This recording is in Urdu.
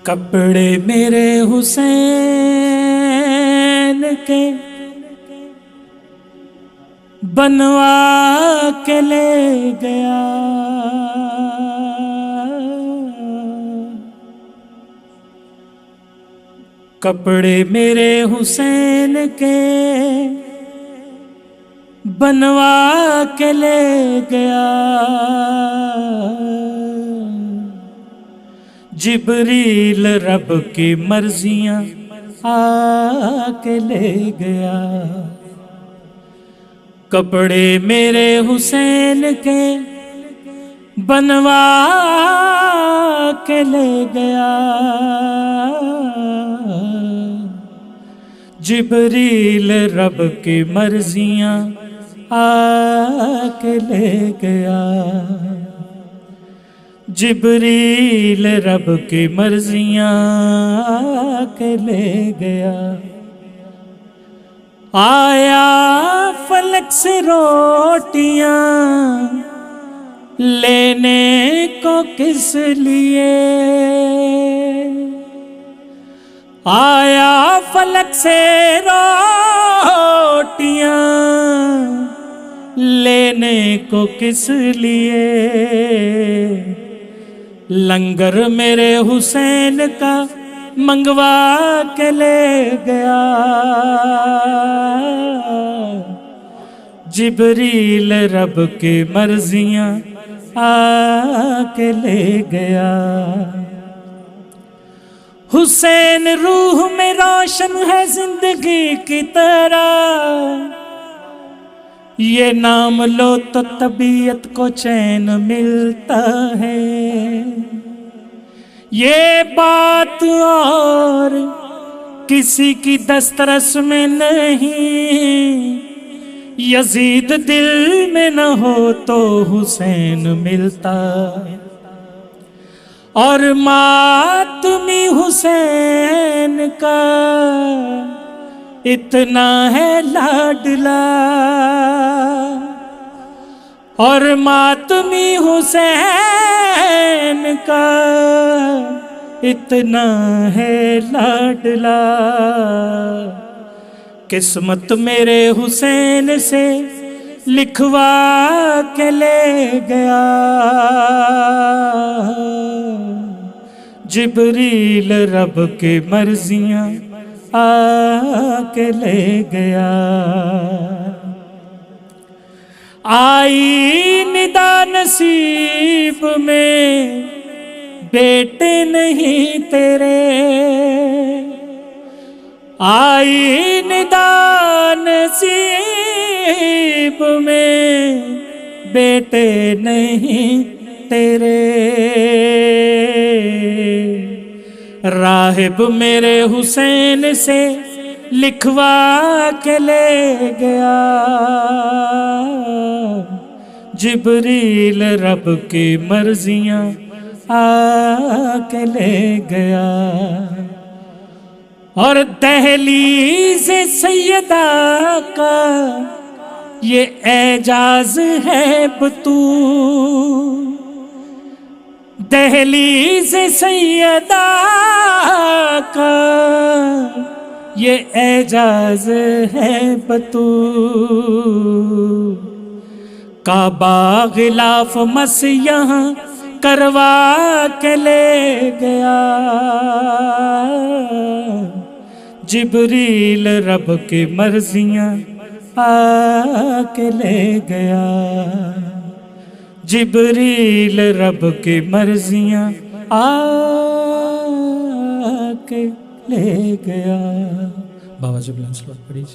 کپڑے میرے حسین کے بنوا کے لے گیا، کپڑے میرے حسین کے بنوا کے لے گیا، جبریل رب کی مرضیاں آ کے لے گیا، کپڑے میرے حسین کے بنوا کے لے گیا، جبریل رب کی مرضیاں آ کے لے گیا، جبریل رب کی مرضیاں آ کے لے گیا، آیا فلک سے روٹیاں لینے کو کس لیے، آیا فلک سے روٹیاں لینے کو کس لیے، لنگر میرے حسین کا منگوا کے لے گیا، جبریل رب کی مرضیاں آ کے لے گیا، حسین روح میں روشن ہے زندگی کی طرح، یہ نام لو تو طبیعت کو چین ملتا ہے، یہ بات اور کسی کی دسترس میں نہیں، یزید دل میں نہ ہو تو حسین ملتا، اور ماتمی حسین کا اتنا ہے لاڈلا، اور ماتمی حسین کا اتنا ہے لاڈلا، قسمت میرے حسین سے لکھوا کے لے گیا، جبریل رب کی مرضیاں آ کے لے گیا، آئی ندا نصیب میں بیٹے نہیں تیرے، آئی ندا نصیب میں بیٹے نہیں تیرے، راہب میرے حسین سے لکھوا کے لے گیا، جبریل رب کی مرضیاں آ کے لے گیا، اور دہلیز سیدہ کا یہ اعجاز ہے بطول، دہلیز سیدہ کا یہ اعجاز ہے بطول، کعبہ غلاف مس یہاں کروا کے لے گیا، جبریل رب کی مرضیاں آ کے لے گیا، جبریل رب کی مرضیاں آ کے لے گیا۔ بابا جی بلند صلوات پڑھیے۔